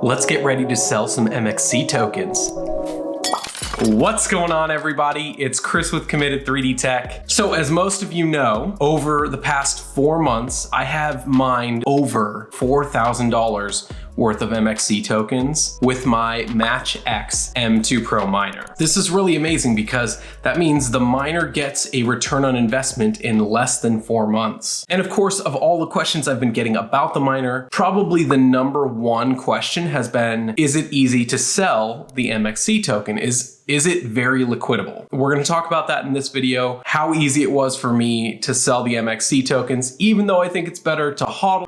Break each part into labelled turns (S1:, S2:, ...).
S1: Let's get ready to sell some MXC tokens. What's going on, everybody? It's Chris with Committed 3D Tech. So as most of you know, over the past 4 months, I have mined over $4,000 worth of MXC tokens with my MatchX M2 Pro miner. This is really amazing because that means the miner gets a return on investment in less than 4 months. And of course, of all the questions I've been getting about the miner, probably the #1 question has been, is it easy to sell the MXC token? Is it very liquidable? We're gonna talk about that in this video, how easy it was for me to sell the MXC tokens, even though I think it's better to hodl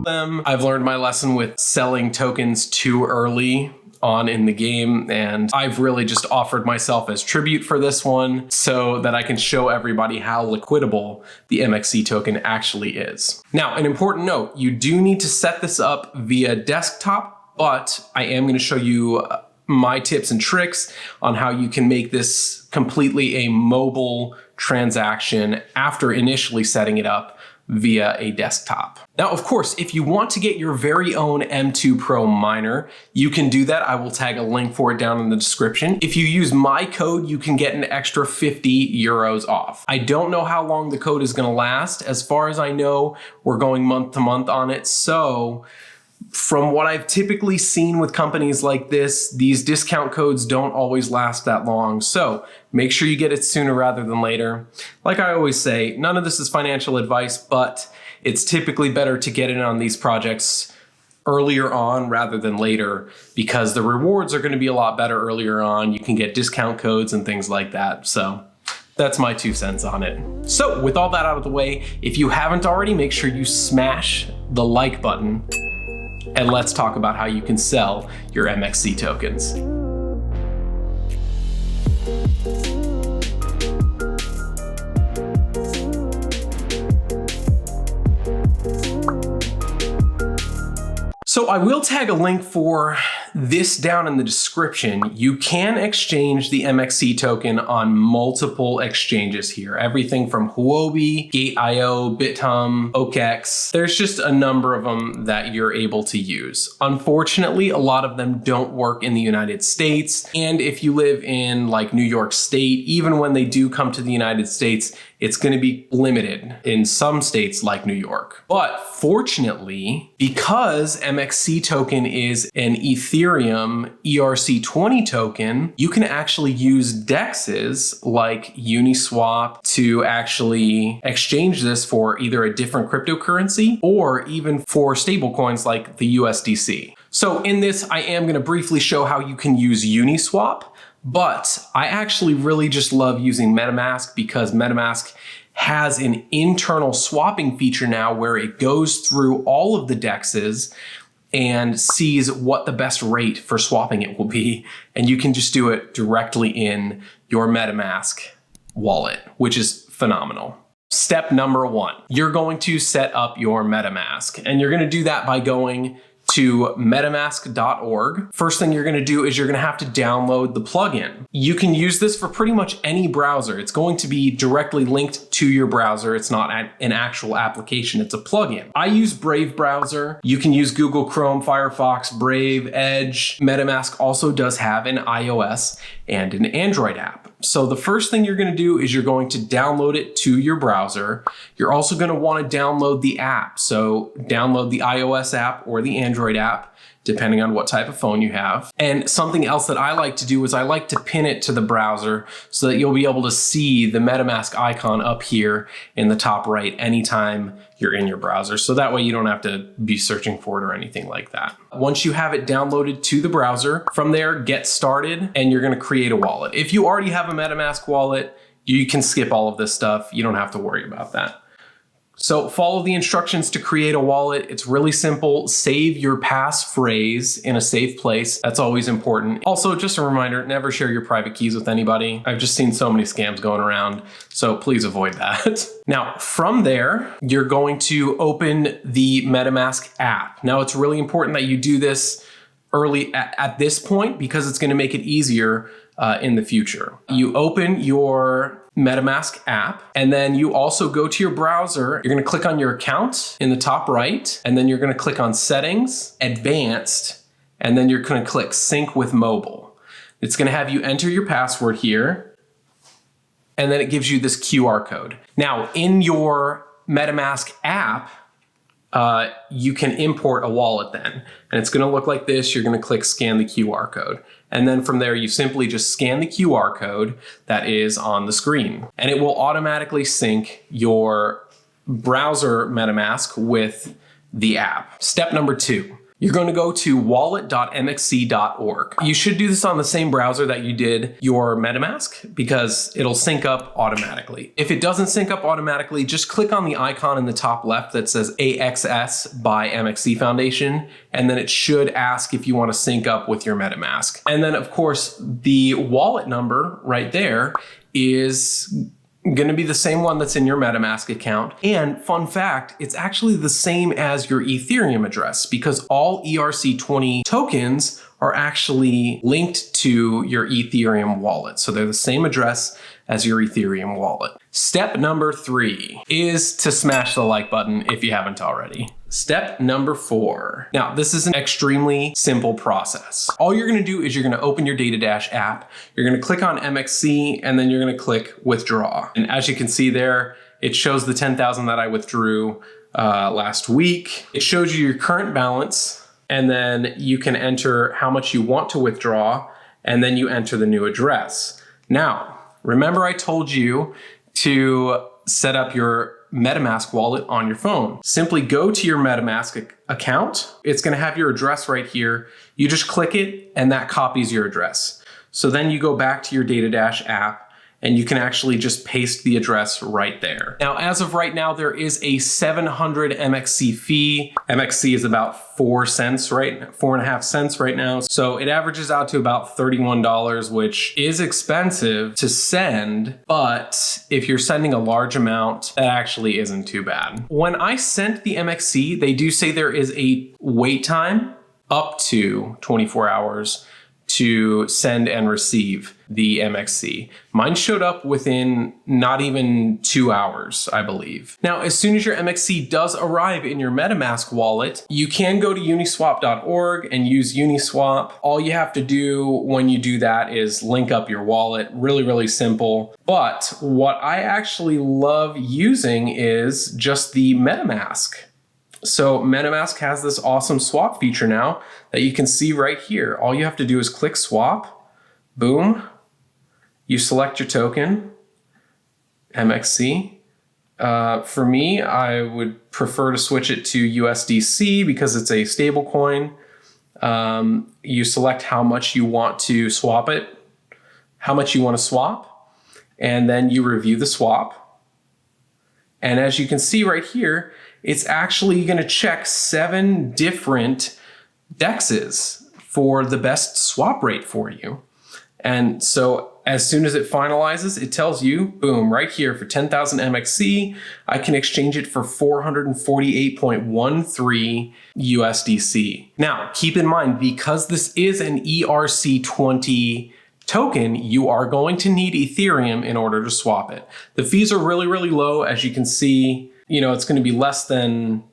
S1: them. I've learned my lesson with selling tokens too early on in the game, and I've really just offered myself as tribute for this one so that I can show everybody how liquidable the MXC token actually is. Now, an important note, you do need to set this up via desktop, but I am gonna show you my tips and tricks on how you can make this completely a mobile transaction after initially setting it up via a desktop. Now, of course, if you want to get your very own M2 Pro miner, you can do that. I will tag a link for it down in the description. If you use my code, you can get an extra 50 euros off. I don't know how long the code is gonna last. As far as I know, we're going month to month on it. So from what I've typically seen with companies like this, these discount codes don't always last that long. So make sure you get it sooner rather than later. Like I always say, none of this is financial advice, but it's typically better to get in on these projects earlier on rather than later because the rewards are going to be a lot better earlier on. You can get discount codes and things like that. So that's my 2 cents on it. So with all that out of the way, if you haven't already, make sure you smash the like button. And let's talk about how you can sell your MXC tokens. So I will tag a link for this down in the description. You can exchange the MXC token on multiple exchanges here. Everything from Huobi, Gate.io, Bithumb, OKX. There's just a number of them that you're able to use. Unfortunately, a lot of them don't work in the United States. And if you live in like New York State, even when they do come to the United States, it's going to be limited in some states like New York. But fortunately, because MXC token is an Ethereum ERC20 token, you can actually use DEXs like Uniswap to actually exchange this for either a different cryptocurrency or even for stablecoins like the USDC. So in this, I am going to briefly show how you can use Uniswap. But I actually really just love using MetaMask because MetaMask has an internal swapping feature now where it goes through all of the DEXs and sees what the best rate for swapping it will be. And you can just do it directly in your MetaMask wallet, which is phenomenal. Step #1, you're going to set up your MetaMask, and you're going to do that by going to metamask.org. First thing you're going to do is you're going to have to download the plugin. You can use this for pretty much any browser. It's going to be directly linked to your browser. It's not an actual application, it's a plugin. I use Brave browser. You can use Google Chrome, Firefox, Brave, Edge. MetaMask also does have an iOS and an Android app. So the first thing you're going to do is you're going to download it to your browser. You're also going to want to download the app. So download the iOS app or the Android app, depending on what type of phone you have. And something else that I like to do is I like to pin it to the browser so that you'll be able to see the MetaMask icon up here in the top right anytime you're in your browser. So that way you don't have to be searching for it or anything like that. Once you have it downloaded to the browser, from there, get started and you're going to create a wallet. If you already have a MetaMask wallet, you can skip all of this stuff. You don't have to worry about that. So follow the instructions to create a wallet. It's really simple. Save your passphrase in a safe place. That's always important. Also, just a reminder, never share your private keys with anybody. I've just seen so many scams going around, so please avoid that. Now, from there, you're going to open the MetaMask app. Now, it's really important that you do this early at this point because it's going to make it easier in the future. You open your MetaMask app. And then you also go to your browser. You're gonna click on your account in the top right, and then you're gonna click on Settings, Advanced, and then you're gonna click Sync with Mobile. It's gonna have you enter your password here, and then it gives you this QR code. Now, in your MetaMask app, you can import a wallet then. And it's gonna look like this. You're gonna click Scan the QR code. And then from there, you simply just scan the QR code that is on the screen. And it will automatically sync your browser MetaMask with the app. Step number 2. You're going to go to wallet.mxc.org. You should do this on the same browser that you did your MetaMask because it'll sync up automatically. If it doesn't sync up automatically, just click on the icon in the top left that says AXS by MXC Foundation, and then it should ask if you want to sync up with your MetaMask. And then of course, the wallet number right there is going to be the same one that's in your MetaMask account. And fun fact, it's actually the same as your Ethereum address because all ERC20 tokens are actually linked to your Ethereum wallet. So they're the same address as your Ethereum wallet. Step number 3 is to smash the like button if you haven't already. Step number 4. Now, this is an extremely simple process. All you're gonna do is you're gonna open your DataDash app, you're gonna click on MXC, and then you're gonna click withdraw. And as you can see there, it shows the 10,000 that I withdrew last week. It shows you your current balance, and then you can enter how much you want to withdraw, and then you enter the new address. Now, remember I told you to set up your MetaMask wallet on your phone. Simply go to your MetaMask account. It's gonna have your address right here. You just click it and that copies your address. So then you go back to your DataDash app and you can actually just paste the address right there. Now, as of right now, there is a 700 MXC fee. MXC is about 4 cents, right? 4.5 cents right now. So it averages out to about $31, which is expensive to send, but if you're sending a large amount, that actually isn't too bad. When I sent the MXC, they do say there is a wait time up to 24 hours to send and receive the MXC. Mine showed up within not even 2 hours, I believe. Now, as soon as your MXC does arrive in your MetaMask wallet, you can go to uniswap.org and use Uniswap. All you have to do when you do that is link up your wallet. Really, really simple. But what I actually love using is just the MetaMask. So MetaMask has this awesome swap feature now that you can see right here. All you have to do is click swap, boom, you select your token, MXC. For me, I would prefer to switch it to USDC because it's a stable coin. You select how much you want to swap it, how much you want to swap, and then you review the swap. And as you can see right here, it's actually going to check 7 different DEXs for the best swap rate for you. And so as soon as it finalizes, it tells you, boom, right here for 10,000 MXC, I can exchange it for 448.13 USDC. Now, keep in mind, because this is an ERC20 token, you are going to need Ethereum in order to swap it. The fees are really, really low. As you can see, you know, it's going to be less than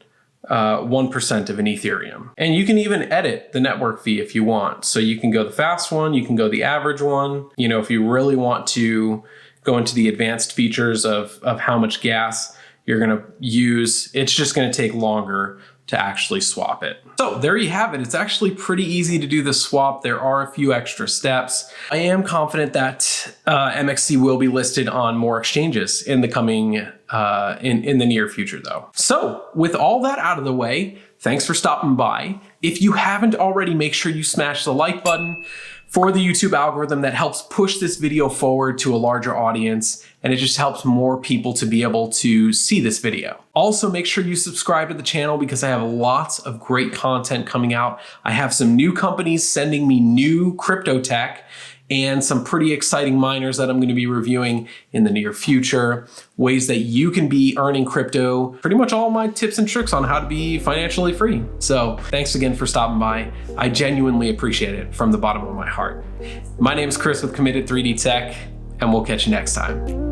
S1: 1% of an Ethereum. And you can even edit the network fee if you want. So you can go the fast one, you can go the average one. You know, if you really want to go into the advanced features of how much gas you're going to use, it's just going to take longer to actually swap it. So there you have it. It's actually pretty easy to do the swap. There are a few extra steps. I am confident that MXC will be listed on more exchanges in the coming, in the near future though. So with all that out of the way, thanks for stopping by. If you haven't already, make sure you smash the like button for the YouTube algorithm that helps push this video forward to a larger audience, and it just helps more people to be able to see this video. Also, make sure you subscribe to the channel because I have lots of great content coming out. I have some new companies sending me new crypto tech and some pretty exciting miners that I'm going to be reviewing in the near future, ways that you can be earning crypto, pretty much all my tips and tricks on how to be financially free. So thanks again for stopping by. I genuinely appreciate it from the bottom of my heart. My name is Chris with Committed 3D Tech, and we'll catch you next time.